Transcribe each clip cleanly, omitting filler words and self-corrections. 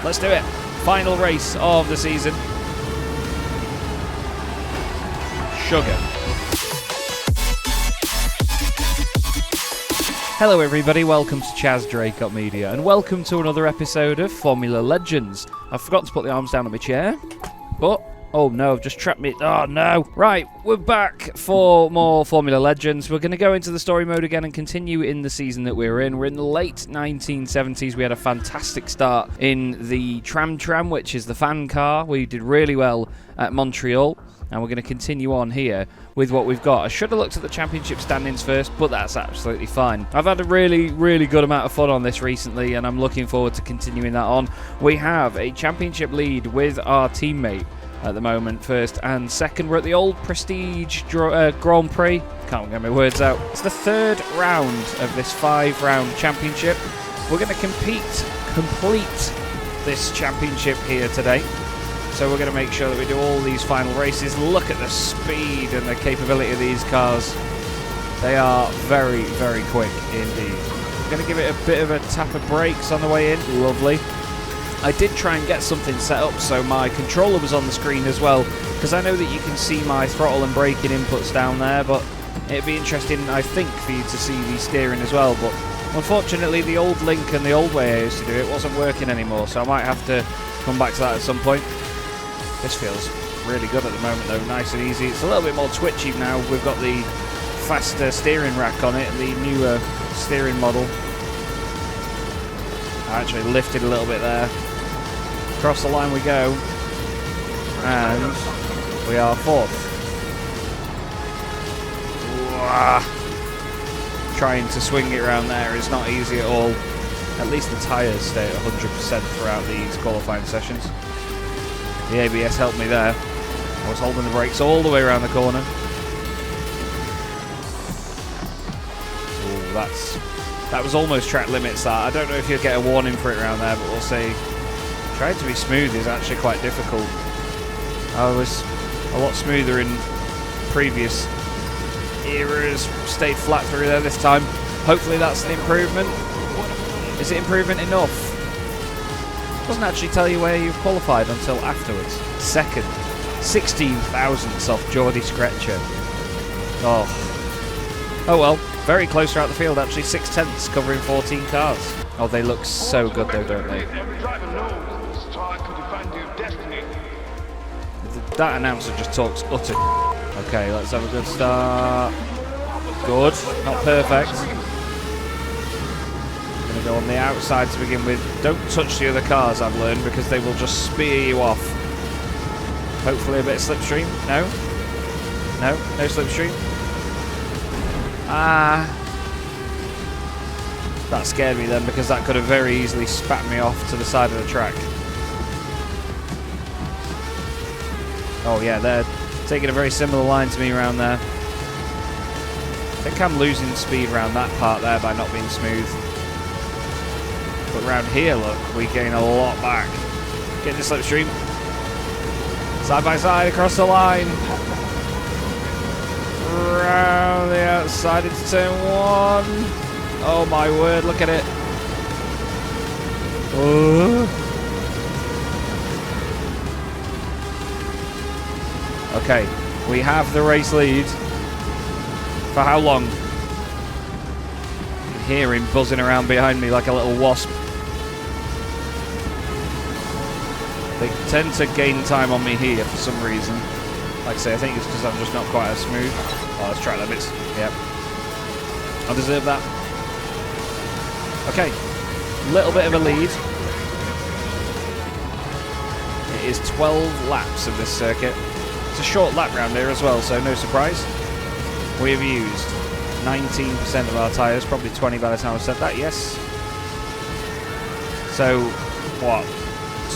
Let's do it. Final race of the season. Sugar. Hello everybody, welcome to Chaz Draycott Media, and welcome to another episode of Formula Legends. I forgot to put the arms down on my chair, but... oh no, I've just trapped me. Oh no. Right, we're back for more Formula Legends. We're going to go into the story mode again and continue in the season that we're in. We're in the late 1970s. We had a fantastic start in the TramTram, which is the fan car. We did really well at Montreal. And we're going to continue on here with what we've got. I should have looked at the championship standings first, but that's absolutely fine. I've had a really, really good amount of fun on this recently, and I'm looking forward to continuing that on. We have a championship lead with our teammate at the moment, first and second. We're at the old Prestige Grand Prix. Can't get my words out. It's the third round of this 5-round championship. We're going to complete this championship here today. So we're going to make sure that we do all these final races. Look at the speed and the capability of these cars. They are very, very quick indeed. I'm going to give it a bit of a tap of brakes on the way in. Lovely. I did try and get something set up so my controller was on the screen as well, because I know that you can see my throttle and braking inputs down there, but it'd be interesting, I think, for you to see the steering as well. But unfortunately, the old link and the old way I used to do it wasn't working anymore, so I might have to come back to that at some point. This feels really good at the moment though, nice and easy. It's a little bit more twitchy now. We've got the faster steering rack on it, the newer steering model. I actually lifted a little bit there. Across the line we go. And we are fourth. Trying to swing it around there is not easy at all. At least the tyres stay at 100% throughout these qualifying sessions. The ABS helped me there. I was holding the brakes all the way around the corner. Ooh, that was almost track limits. That I don't know if you'll get a warning for it around there, but we'll see. Trying to be smooth is actually quite difficult. I was a lot smoother in previous eras. Stayed flat through there this time. Hopefully that's an improvement. Is it improvement enough? Doesn't actually tell you where you've qualified until afterwards. Second, 16 thousandths off Geordie Scretcher. Oh well, very close throughout the field actually, 6 tenths covering 14 cars. Oh, they look so good though, don't they? That announcer just talks utter. Okay, let's have a good start. Good, not perfect. Going to go on the outside to begin with. Don't touch the other cars, I've learned, because they will just spear you off. Hopefully a bit of slipstream. No slipstream. That scared me then, because that could have very easily spat me off to the side of the track. Oh yeah, they're taking a very similar line to me around there. I think I'm losing speed around that part there by not being smooth. But around here, look, we gain a lot back. Get the slipstream. Side by side across the line. Round the outside into turn 1. Oh my word, look at it. Okay, we have the race lead. For how long? You can hear him buzzing around behind me like a little wasp. They tend to gain time on me here for some reason. Like I say, I think it's because I'm just not quite as smooth. Oh, let's try limits. Yep. I deserve that. Okay. Little bit of a lead. It is 12 laps of this circuit. It's a short lap round here as well, so no surprise. We have used 19% of our tyres, probably 20 by the time I've said that, yes. So, what?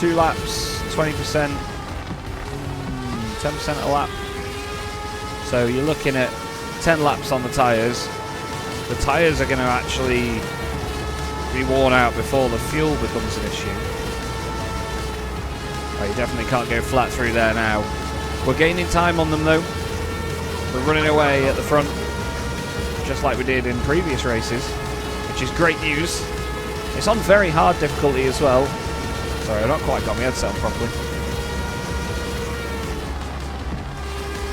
2 laps, 20%, 10% a lap. So you're looking at 10 laps on the tyres. The tyres are going to actually be worn out before the fuel becomes an issue. Oh, you definitely can't go flat through there now. We're gaining time on them though. We're running away at the front, just like we did in previous races, which is great news. It's on very hard difficulty as well. Sorry, I've not quite got my head set on properly.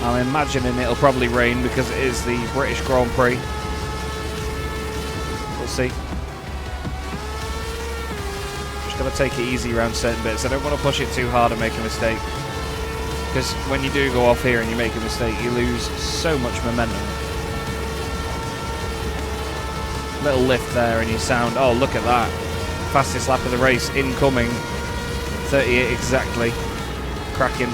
I'm imagining it'll probably rain because it is the British Grand Prix. We'll see. Just got to take it easy around certain bits. I don't want to push it too hard and make a mistake. Because when you do go off here and you make a mistake, you lose so much momentum. Little lift there and you sound, oh look at that. Fastest lap of the race incoming. 38 exactly. Cracking.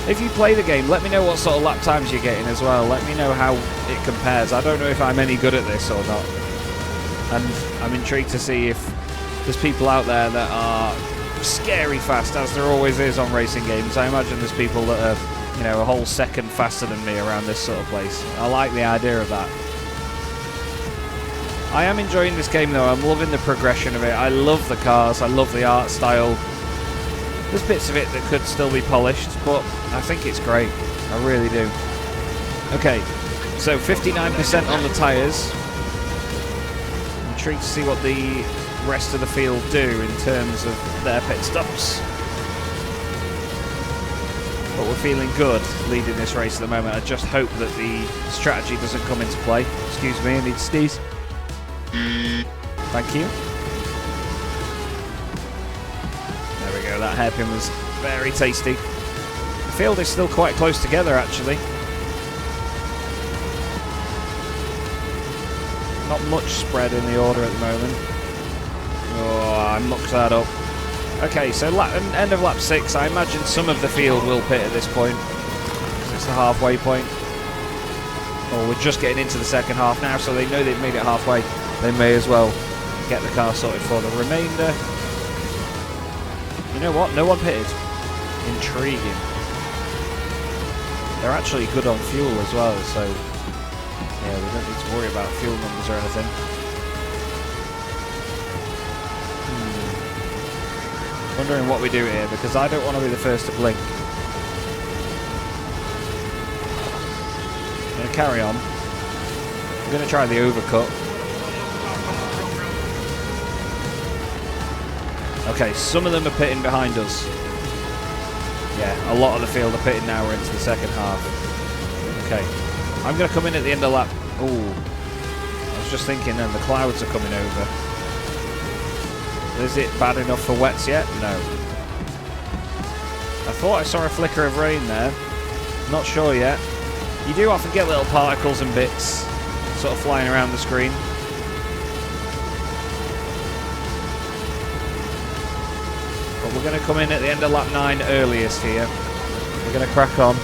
If you play the game, let me know what sort of lap times you're getting as well. Let me know how it compares. I don't know if I'm any good at this or not. And I'm intrigued to see if there's people out there that are scary fast, as there always is on racing games. I imagine there's people that are, you know, a whole second faster than me around this sort of place. I like the idea of that. I am enjoying this game though. I'm loving the progression of it. I love the cars. I love the art style. There's bits of it that could still be polished, but I think it's great. I really do. Okay, so 59% on the tyres. I'm intrigued to see what the rest of the field do in terms of their pit stops. But we're feeling good leading this race at the moment. I just hope that the strategy doesn't come into play. Excuse me, I need to sneeze. Thank you. There we go, that hairpin was very tasty. The field is still quite close together actually. Not much spread in the order at the moment. Oh, I mucked that up. Okay, so end of lap 6. I imagine some of the field will pit at this point, because it's the halfway point. Oh, we're just getting into the second half now, so they know they've made it halfway. They may as well get the car sorted for the remainder. You know what? No one pitted. Intriguing. They're actually good on fuel as well, so yeah, we don't need to worry about fuel numbers or anything. Wondering what we do here, because I don't want to be the first to blink. I'm going to carry on. I'm going to try the overcut. Okay, some of them are pitting behind us. Yeah, a lot of the field are pitting now. We're into the second half. Okay, I'm going to come in at the end of lap. Ooh, I was just thinking then the clouds are coming over. Is it bad enough for wets yet? No. I thought I saw a flicker of rain there. Not sure yet. You do often get little particles and bits sort of flying around the screen. But we're going to come in at the end of lap 9 earliest here. We're going to crack on.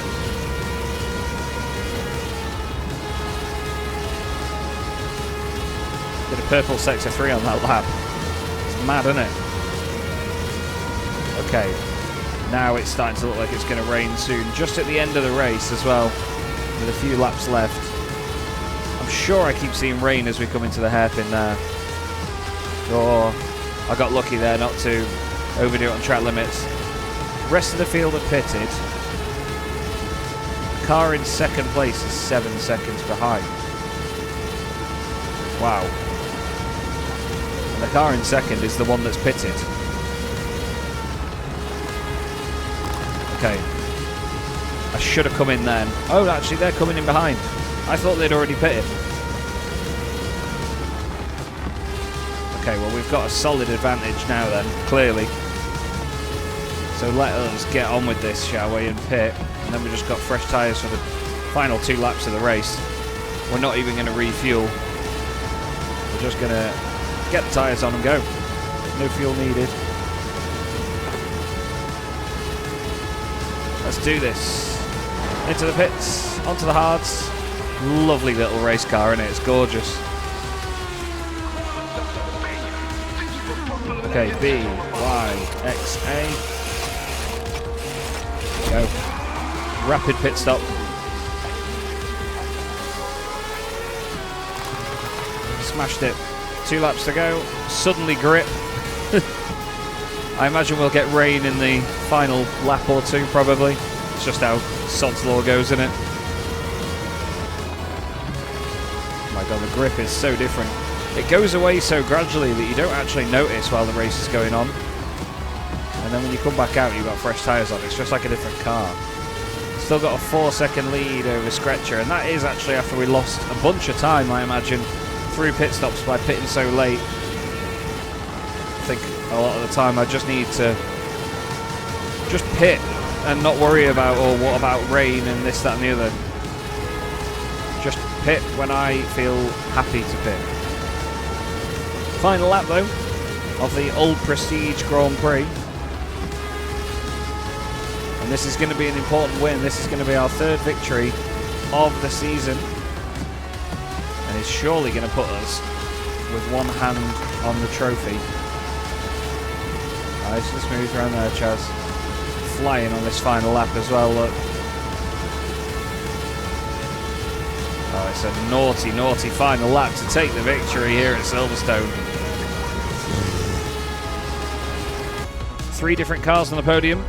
Did a purple sector 3 on that lap. It's mad, isn't it? Okay. Now it's starting to look like it's going to rain soon. Just at the end of the race as well, with a few laps left. I'm sure I keep seeing rain as we come into the hairpin there. Oh, I got lucky there not to overdo it on track limits. Rest of the field are pitted. The car in second place is 7 seconds behind. Wow. And the car in second is the one that's pitted. Okay. I should have come in then. Oh, actually, they're coming in behind. I thought they'd already pitted. Okay, well, we've got a solid advantage now then, clearly. So let us get on with this, shall we, and pit. And then we've just got fresh tyres for the final 2 laps of the race. We're not even going to refuel. We're just going to get the tyres on and go. No fuel needed. Let's do this. Into the pits, onto the hards. Lovely little race car, isn't it? It's gorgeous. Okay, B, Y, X, A. Go. Rapid pit stop. Smashed it. 2 laps to go. Suddenly grip. I imagine we'll get rain in the final lap or 2, probably. It's just how sod's law goes, isn't it? Oh my god, the grip is so different. It goes away so gradually that you don't actually notice while the race is going on. And and then when you come back out, you've got fresh tyres on. It's just like a different car. Still got a 4-second lead over Scretcher, and that is actually after we lost a bunch of time, I imagine, through pit stops by pitting so late. I think a lot of the time I just need to just pit and not worry about, oh, what about rain and this, that and the other. Just pit when I feel happy to pit. Final lap though of the Old Prestige Grand Prix. And this is going to be an important win. This is going to be our 3rd victory of the season. And it's surely going to put us with one hand on the trophy. Nice and smooth around there, Chaz. Flying on this final lap as well, look. Oh, it's a naughty, naughty final lap to take the victory here at Silverstone. 3 different cars on the podium.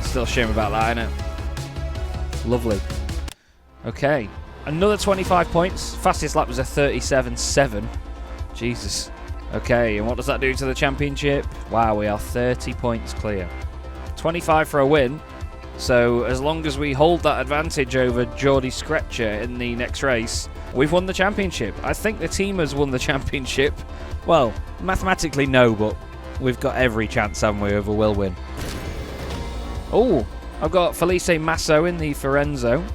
Still a shame about that, isn't it? Lovely. Okay, another 25 points. Fastest lap was a 37.7. Jesus. Okay, and what does that do to the championship? Wow, we are 30 points clear. 25 for a win. So as long as we hold that advantage over Geordie Scretcher in the next race, we've won the championship. I think the team has won the championship. Well, mathematically no, but we've got every chance, haven't we, over will win. Oh, I've got Felice Masso in the Firenzo.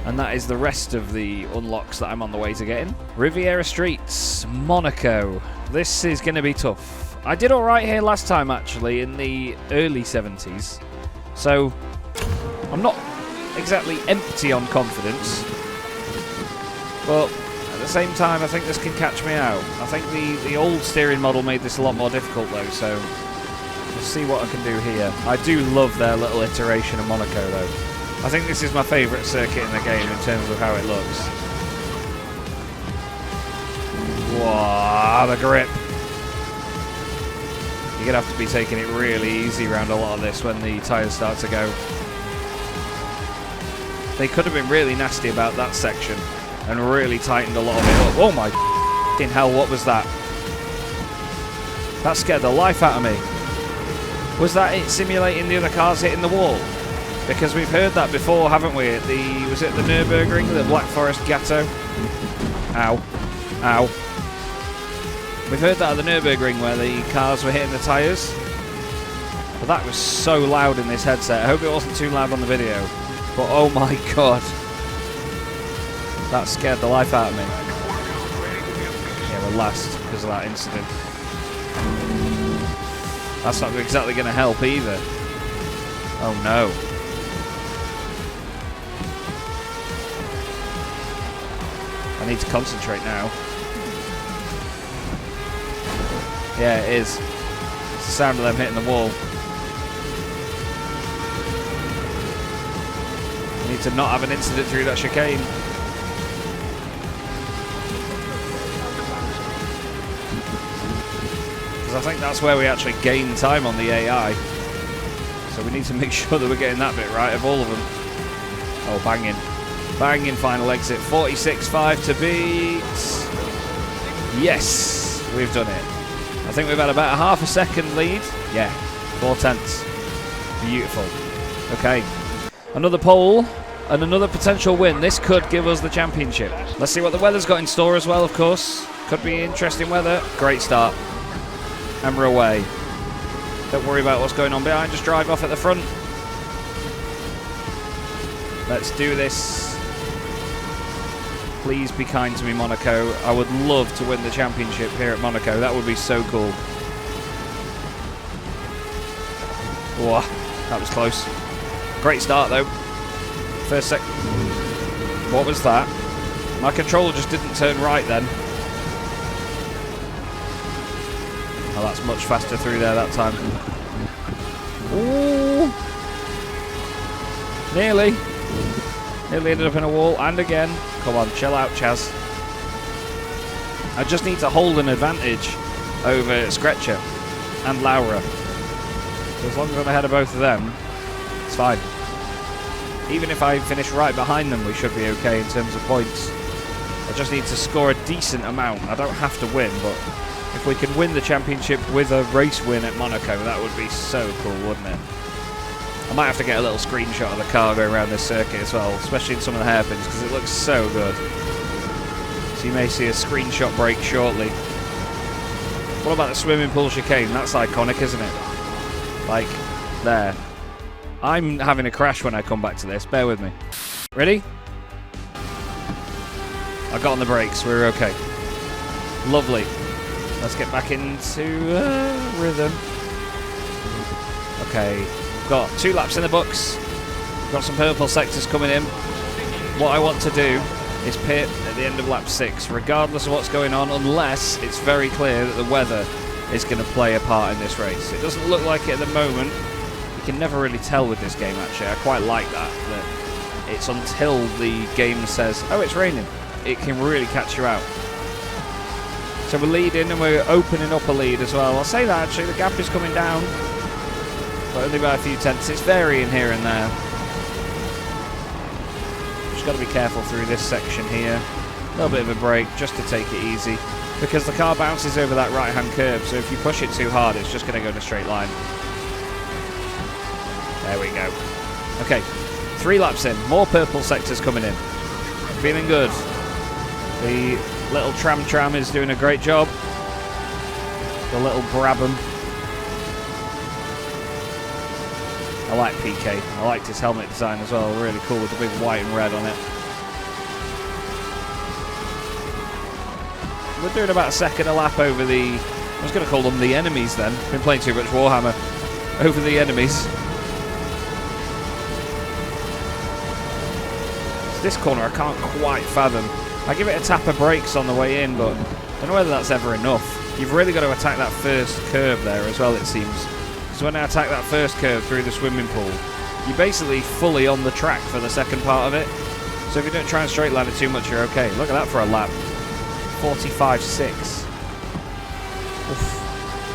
And that is the rest of the unlocks that I'm on the way to getting. Riviera Streets, Monaco. This is going to be tough. I did alright here last time, actually, in the early 70s. So, I'm not exactly empty on confidence. But at the same time, I think this can catch me out. I think the old steering model made this a lot more difficult, though, so we'll see what I can do here. I do love their little iteration of Monaco, though. I think this is my favourite circuit in the game in terms of how it looks. Wow, the grip. You're going to have to be taking it really easy around a lot of this when the tyres start to go. They could have been really nasty about that section and really tightened a lot of it up. Oh my f***ing hell, what was that? That scared the life out of me. Was that it simulating the other cars hitting the wall? Because we've heard that before, haven't we? At the, was it the Nürburgring, the Black Forest Gatto? Ow. Ow. We've heard that at the Nürburgring where the cars were hitting the tyres. But that was so loud in this headset. I hope it wasn't too loud on the video. But oh my god. That scared the life out of me. Yeah, we're last because of that incident. That's not exactly going to help either. Oh no. I need to concentrate now. Yeah, it is. It's the sound of them hitting the wall. I need to not have an incident through that chicane. Because I think that's where we actually gain time on the AI. So we need to make sure that we're getting that bit right of all of them. Oh, banging. Banging final exit. 46.5 to beat. Yes, we've done it. I think we've had about a half a second lead. Yeah, 4/10. Beautiful. Okay, another pole and another potential win. This could give us the championship. Let's see what the weather's got in store as well, of course. Could be interesting weather. Great start. And we're away. Don't worry about what's going on behind. Just drive off at the front. Let's do this. Please be kind to me, Monaco. I would love to win the championship here at Monaco. That would be so cool. Whoa, that was close. Great start, though. First sec. What was that? My controller just didn't turn right then. Oh, that's much faster through there that time. Ooh. Nearly. Nearly ended up in a wall, and again. Come on, chill out, Chaz. I just need to hold an advantage over Scretcher and Laura. So as long as I'm ahead of both of them, it's fine. Even if I finish right behind them, we should be okay in terms of points. I just need to score a decent amount. I don't have to win, but If we can win the championship with a race win at Monaco, that would be so cool, wouldn't it? I might have to get a little screenshot of the car going around this circuit as well, especially in some of the hairpins, because it looks so good. So you may see a screenshot break shortly. What about the swimming pool chicane? That's iconic, isn't it? Like, there. I'm having a crash when I come back to this. Bear with me. Ready? I got on the brakes. We're okay. Lovely. Let's get back into rhythm. Okay. Got 2 laps in the books. Got some purple sectors coming in. What I want to do is pit at the end of lap 6, regardless of what's going on, unless it's very clear that the weather is going to play a part in this race. It doesn't look like it at the moment. You can never really tell with this game, actually. I quite like that it's until the game says, oh, it's raining. It can really catch you out. So we're leading and we're opening up a lead as well. I'll say that, actually. The gap is coming down, but only by a few tenths. It's varying here and there. Just got to be careful through this section here. A little bit of a brake just to take it easy, because the car bounces over that right-hand curve, so if you push it too hard, it's just going to go in a straight line. There we go. Okay, 3 laps in. More purple sectors coming in. Feeling good. The little TramTram is doing a great job. The little Brabham. I like PK. I liked his helmet design as well. Really cool with the big white and red on it. We're doing about a second a lap over the... I was going to call them the enemies then. Been playing too much Warhammer. Over the enemies. This corner I can't quite fathom. I give it a tap of brakes on the way in, but I don't know whether that's ever enough. You've really got to attack that first curve there as well, it seems. Because when I attack that first curve through the swimming pool, you're basically fully on the track for the second part of it. So if you don't try and straight line it too much, you're okay. Look at that for a lap. 45.6.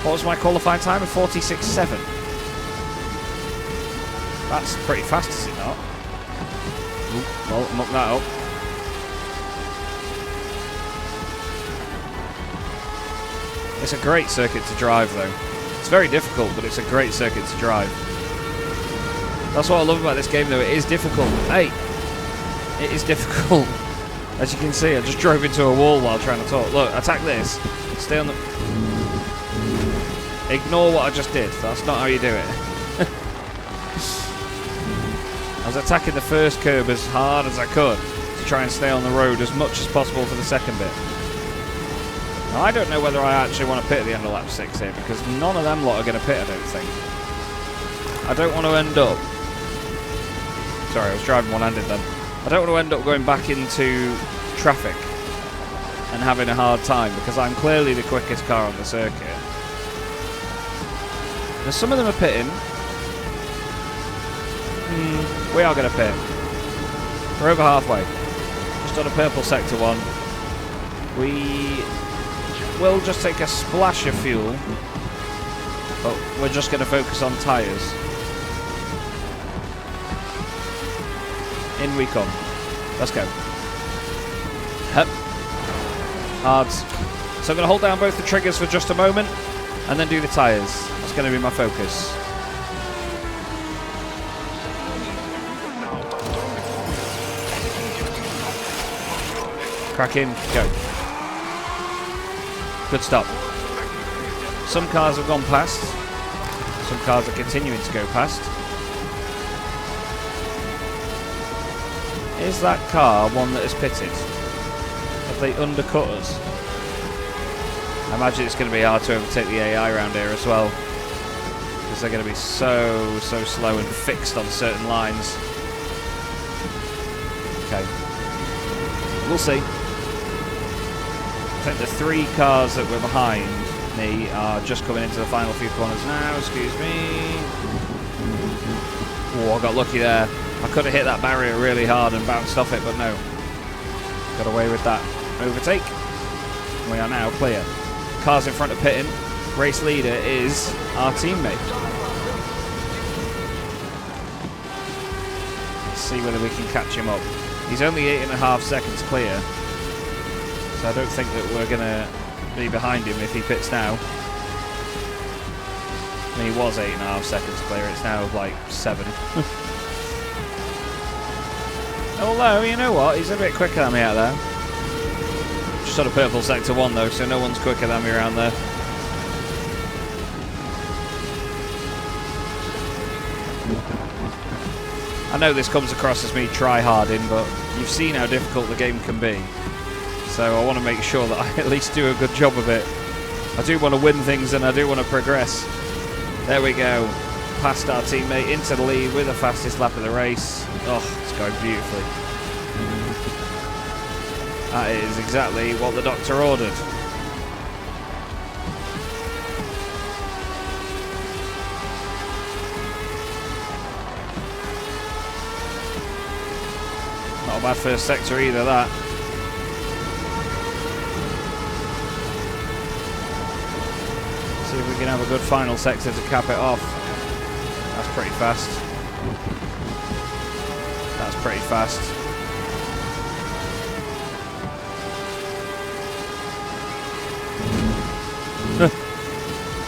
What was my qualifying time? 46.7. That's pretty fast, is it not? Well, muck that up. It's a great circuit to drive, though. It's very difficult, but it's a great circuit to drive. That's what I love about this game, though. It is difficult. Hey! It is difficult. As you can see, I just drove into a wall while trying to talk. Look, attack this. Stay on the... Ignore what I just did. That's not how you do it. I was attacking the first curb as hard as I could to try and stay on the road as much as possible for the second bit. Now, I don't know whether I actually want to pit at the end of lap 6 here, because none of them lot are going to pit, I don't think. I don't want to end up... Sorry, I was driving one-handed then. I don't want to end up going back into traffic and having a hard time, because I'm clearly the quickest car on the circuit. Now, some of them are pitting. We are going to pit. We're over halfway. Just on a purple sector one. We will just take a splash of fuel, but we're just going to focus on tyres. In we come. Let's go. Hup. Hard. So I'm going to hold down both the triggers for just a moment and then do the tyres. That's going to be my focus. Crack in, go. Good stop. Some cars have gone past. Some cars are continuing to go past. Is that car one that is pitted? Have they undercut us? I imagine it's going to be hard to overtake the AI around here as well, because they're going to be so slow and fixed on certain lines. Okay. We'll see. I think the 3 cars that were behind me are just coming into the final few corners now. Excuse me. Oh, I got lucky there. I could have hit that barrier really hard and bounced off it, but no. Got away with that overtake. We are now clear. Cars in front of pitting. Race leader is our teammate. Let's see whether we can catch him up. He's only 8.5 seconds clear. So I don't think that we're going to be behind him if he pits now. I mean, he was 8.5 seconds clear. It's now like 7. Although, you know what? He's a bit quicker than me out there. Just sort of purple sector 1 though, so no one's quicker than me around there. I know this comes across as me try-harding, but you've seen how difficult the game can be. So I want to make sure that I at least do a good job of it. I do want to win things and I do want to progress. There we go. Past our teammate into the lead with the fastest lap of the race. Oh, it's going beautifully. That is exactly what the doctor ordered. Not a bad first sector either, that. See if we can have a good final sector to cap it off. That's pretty fast. That's pretty fast.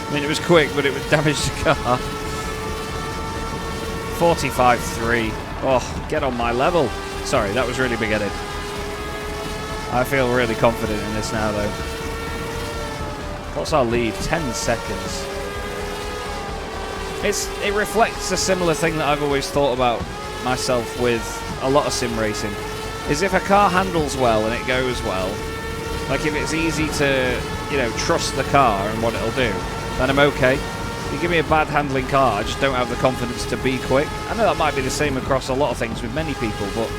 I mean, it was quick, but it would damage the car. 45.3. Oh, get on my level. Sorry, that was really big-headed. I feel really confident in this now, though. What's our lead? 10 seconds. It reflects a similar thing that I've always thought about myself with a lot of sim racing. Is if a car handles well and it goes well, like if it's easy to, you know, trust the car and what it'll do, then I'm okay. If you give me a bad handling car, I just don't have the confidence to be quick. I know that might be the same across a lot of things with many people, but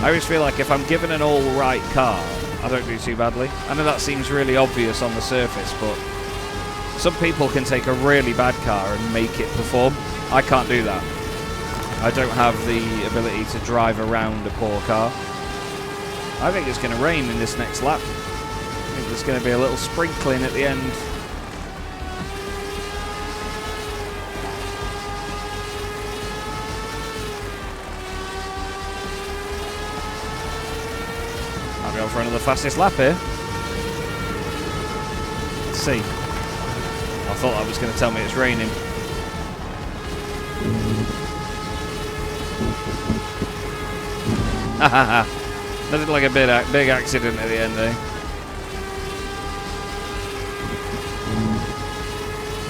I always feel like if I'm given an all-right car, I don't do too badly. I know that seems really obvious on the surface, but some people can take a really bad car and make it perform. I can't do that. I don't have the ability to drive around a poor car. I think it's going to rain in this next lap. I think there's going to be a little sprinkling at the end. Might be on for another fastest lap here. Let's see. I thought that was going to tell me it's raining. Hahaha. Nothing like a big accident at the end, eh?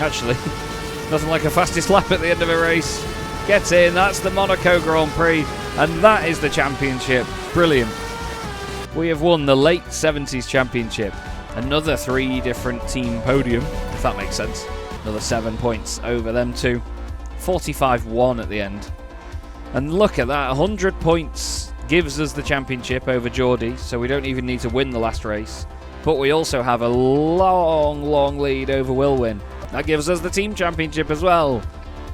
Actually, nothing like a fastest lap at the end of a race. Get in, that's the Monaco Grand Prix, and that is the championship. Brilliant. We have won the late 70s championship. Another 3 different team podium, if that makes sense. Another 7 points over them two. 45-1 at the end. And look at that, 100 points gives us the championship over Geordie, so we don't even need to win the last race. But we also have a long lead over Wilwin. That gives us the team championship as well.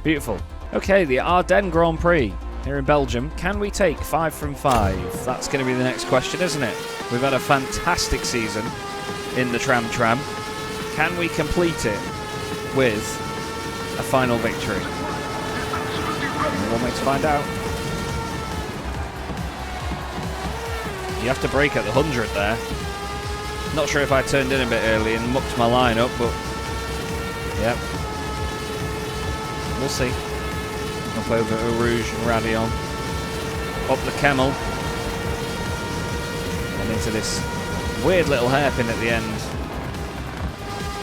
Beautiful. Okay, the Ardennes Grand Prix here in Belgium. Can we take 5 from 5? That's going to be the next question, isn't it? We've had a fantastic season in the TramTram. Can we complete it with a final victory? One way to find out. You have to brake at the 100 there. Not sure if I turned in a bit early and mucked my line up, but yep. We'll see. Up over Eau Rouge and Radion. Up the Camel. And into this weird little hairpin at the end.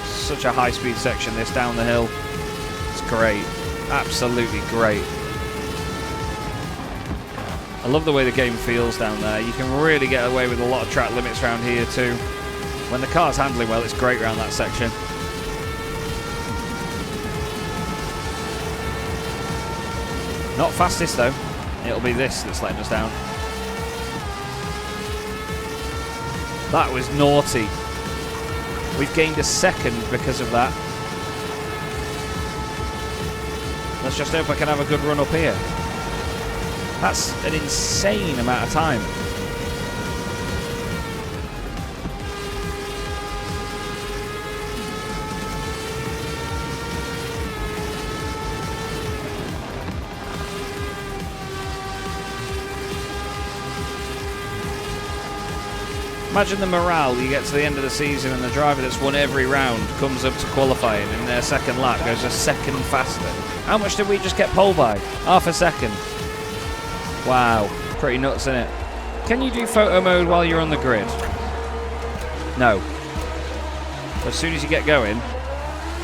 Such a high-speed section, this down the hill. It's great. Absolutely great. I love the way the game feels down there. You can really get away with a lot of track limits around here too. When the car's handling well, it's great around that section. Not fastest though. It'll be this that's letting us down. That was naughty. We've gained a second because of that. Let's just hope I can have a good run up here. That's an insane amount of time. Imagine the morale. You get to the end of the season and the driver that's won every round comes up to qualifying and in their second lap goes a second faster. How much did we just get pole by? Half a second. Wow. Pretty nuts, isn't it? Can you do photo mode while you're on the grid? No. As soon as you get going,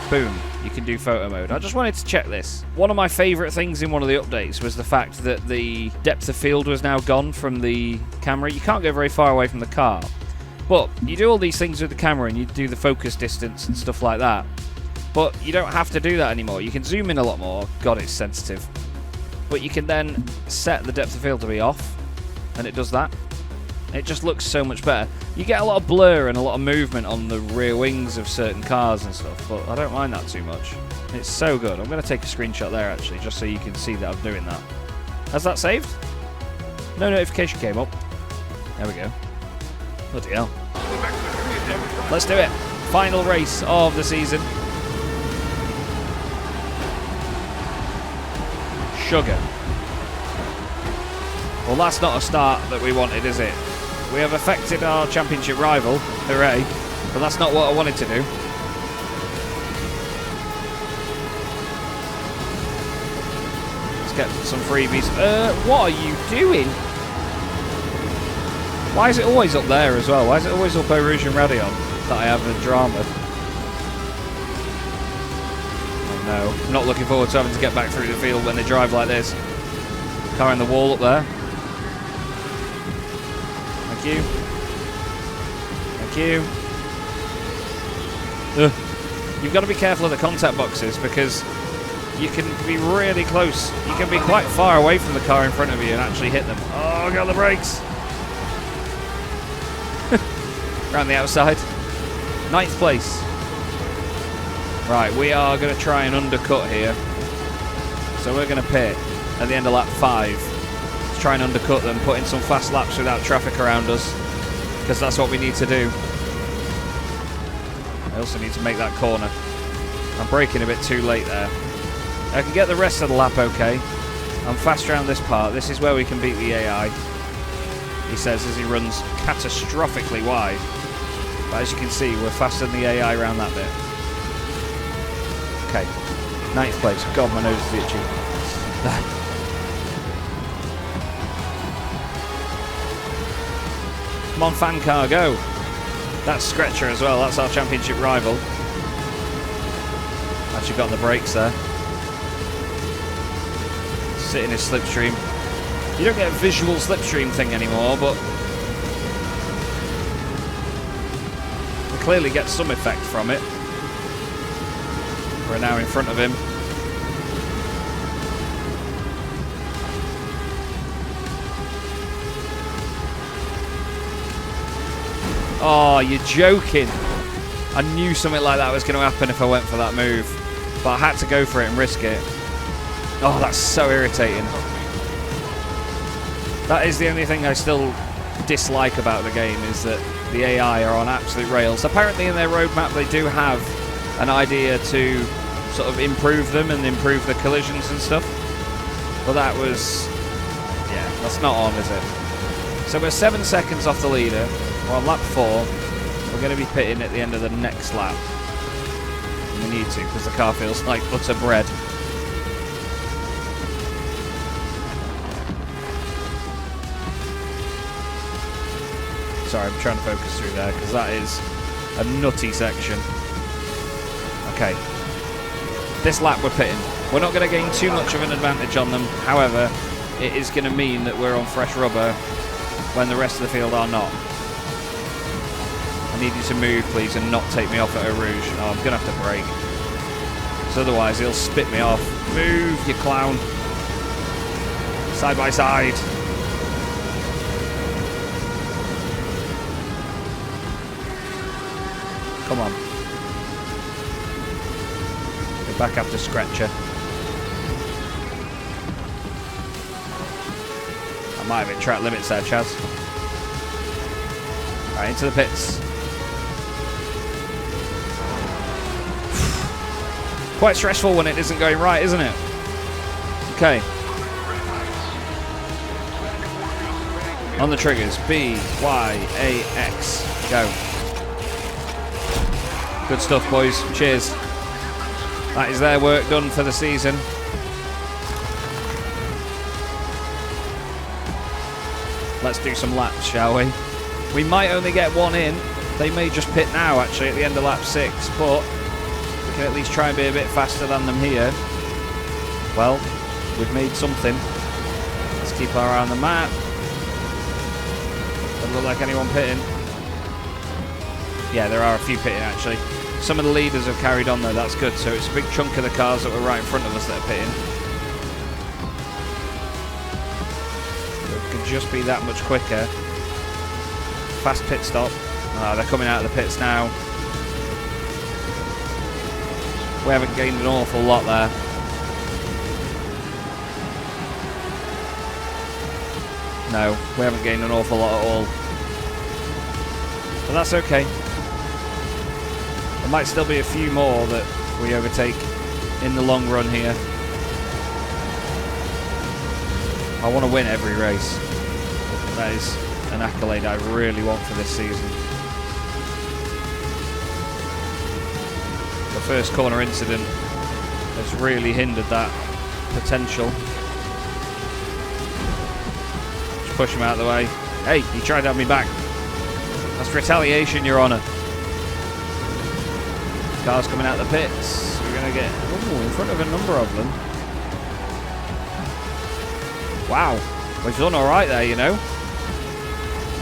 boom, you can do photo mode. I just wanted to check this. One of my favourite things in one of the updates was the fact that the depth of field was now gone from the camera. You can't go very far away from the car. But you do all these things with the camera and you do the focus distance and stuff like that. But you don't have to do that anymore. You can zoom in a lot more. God, it's sensitive. But you can then set the depth of field to be off. And it does that. It just looks so much better. You get a lot of blur and a lot of movement on the rear wings of certain cars and stuff, but I don't mind that too much. It's so good. I'm going to take a screenshot there, actually, just so you can see that I'm doing that. Has that saved? No notification came up. There we go. Bloody hell. Let's do it. Final race of the season. Sugar. Well, that's not a start that we wanted, is it? We have affected our championship rival. Hooray. But that's not what I wanted to do. Let's get some freebies. What are you doing? Why is it always up there as well? Why is it always up Eau Rouge and Radion that I have a drama? Oh no. I'm not looking forward to having to get back through the field when they drive like this. Car in the wall up there. Thank you. Thank you. You've got to be careful of the contact boxes because you can be really close. You can be quite far away from the car in front of you and actually hit them. Oh, got the brakes. Around the outside. 9th place. Right, we are going to try and undercut here. So we're going to pit at the end of lap 5. Try and undercut them, put in some fast laps without traffic around us, because that's what we need to do. I also need to make that corner. I'm braking a bit too late there. I can get the rest of the lap okay. I'm fast around this part. This is where we can beat the AI, he says as he runs catastrophically wide. But as you can see, we're faster than the AI around that bit. Okay, 9th place. God, my nose is itchy. Come on, Fan Car, go. That's Scratcher as well. That's our championship rival. Actually got the brakes there. Sit in his slipstream. You don't get a visual slipstream thing anymore, but we clearly get some effect from it. We're now in front of him. Oh, you're joking. I knew something like that was going to happen if I went for that move. But I had to go for it and risk it. Oh, that's so irritating. That is the only thing I still dislike about the game, is that the AI are on absolute rails. Apparently in their roadmap they do have an idea to sort of improve them and improve the collisions and stuff. But that was... yeah, that's not on, is it? So we're 7 seconds off the leader. We're on lap 4. We're going to be pitting at the end of the next lap. And we need to, because the car feels like butter bread. Sorry, I'm trying to focus through there, because that is a nutty section. Okay. This lap we're pitting. We're not going to gain too much of an advantage on them. However, it is going to mean that we're on fresh rubber when the rest of the field are not. I need you to move, please, and not take me off at Eau Rouge. Oh, I'm going to have to brake. Because otherwise he'll spit me off. Move, you clown. Side by side. Come on. Go back after Scratcher. I might have hit track limits there, Chaz. Right, into the pits. Quite stressful when it isn't going right, isn't it? Okay. On the triggers. B, Y, A, X. Go. Good stuff, boys. Cheers. That is their work done for the season. Let's do some laps, shall we? We might only get one in. They may just pit now, actually, at the end of lap 6, but we can at least try and be a bit faster than them here. Well, we've made something. Let's keep our eye on the map. Doesn't look like anyone pitting. Yeah, there are a few pitting, actually. Some of the leaders have carried on, though. That's good. So it's a big chunk of the cars that were right in front of us that are pitting. It could just be that much quicker. Fast pit stop. They're coming out of the pits now. We haven't gained an awful lot there. No, we haven't gained an awful lot at all. But that's okay. There might still be a few more that we overtake in the long run here. I want to win every race. That is an accolade I really want for this season. The first corner incident has really hindered that potential. Just push him out of the way. Hey, he tried to have me back. That's retaliation, Your Honour. Cars coming out of the pits. We're going to get in front of a number of them. Wow, we've done all right there, you know.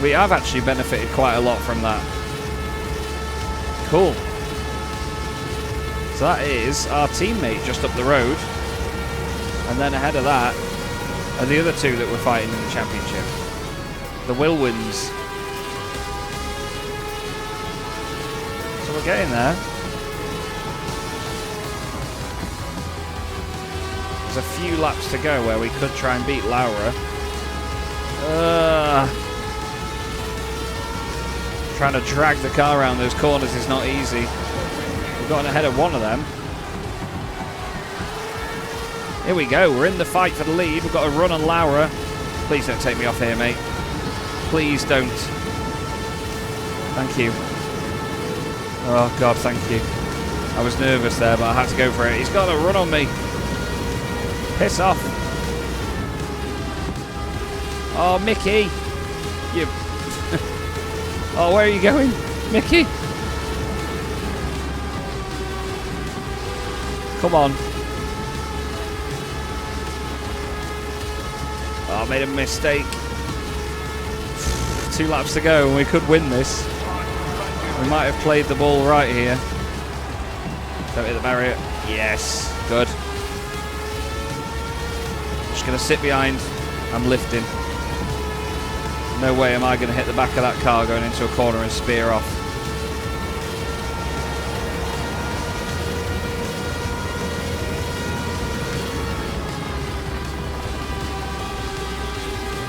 We have actually benefited quite a lot from that. Cool. So that is our teammate just up the road. And then ahead of that are the other two that we're fighting in the championship. The Whirlwinds. So we're getting there. There's a few laps to go where we could try and beat Laura. Trying to drag the car around those corners is not easy. We've gotten ahead of one of them. Here we go. We're in the fight for the lead. We've got a run on Laura. Please don't take me off here, mate. Please don't. Thank you. Oh, God, thank you. I was nervous there, but I had to go for it. He's got a run on me. Piss off. Oh, Mickey. You. Oh, where are you going, Mickey? Come on. Oh, I made a mistake. 2 laps to go and we could win this. We might have played the ball right here. Don't hit the barrier. Yes. Good. Just going to sit behind. I'm lifting. No way am I going to hit the back of that car going into a corner and spear off.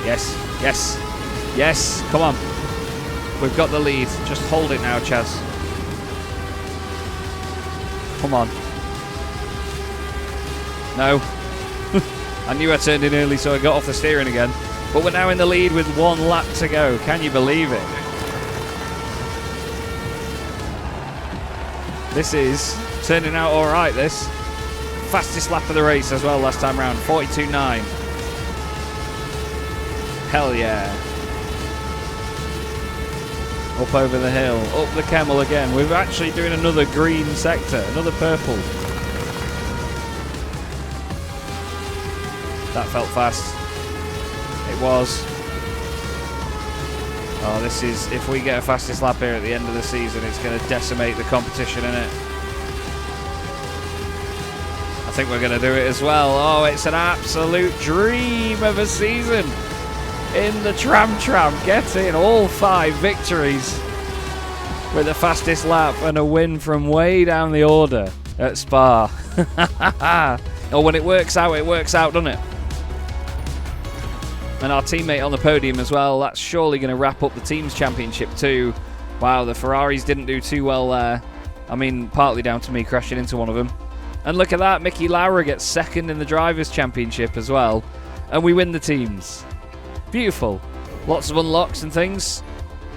Yes, yes, yes, come on. We've got the lead. Just hold it now, Chaz. Come on. No. I knew I turned in early, so I got off the steering again. But we're now in the lead with 1 lap to go. Can you believe it? This is turning out all right, this. Fastest lap of the race as well last time round. 42.9. Hell yeah. Up over the hill. Up the Camel again. We're actually doing another green sector. Another purple. That felt fast. It was. Oh, this is, if we get a fastest lap here at the end of the season, it's going to decimate the competition, innit? I think we're going to do it as well. Oh, it's an absolute dream of a season in the TramTram. Getting all 5 victories with the fastest lap and a win from way down the order at Spa. Oh, when it works out, doesn't it? And our teammate on the podium as well. That's surely going to wrap up the team's championship too. Wow, the Ferraris didn't do too well there. I mean, partly down to me crashing into one of them. And look at that, Mickey Laura gets 2nd in the Drivers' Championship as well. And we win the teams. Beautiful. Lots of unlocks and things.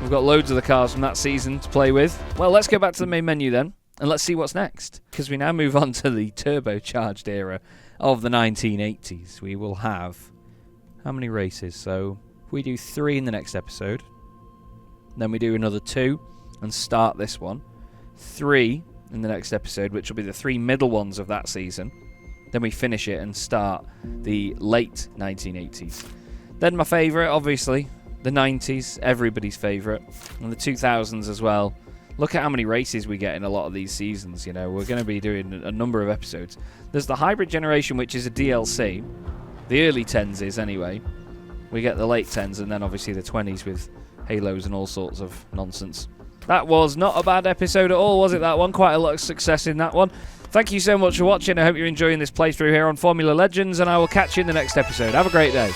We've got loads of the cars from that season to play with. Well, let's go back to the main menu then, and let's see what's next. Because we now move on to the turbocharged era of the 1980s. We will have... how many races? So, if we do 3 in the next episode, then we do another 2 and start this one. 3 in the next episode, which will be the 3 middle ones of that season. Then we finish it and start the late 1980s. Then my favourite, obviously, the 90s, everybody's favourite, and the 2000s as well. Look at how many races we get in a lot of these seasons, you know. We're going to be doing a number of episodes. There's the hybrid generation, which is a DLC. The early 10s is, anyway. We get the late 10s, and then obviously the 20s with halos and all sorts of nonsense. That was not a bad episode at all, was it, that one? Quite a lot of success in that one. Thank you so much for watching. I hope you're enjoying this playthrough here on Formula Legends, and I will catch you in the next episode. Have a great day.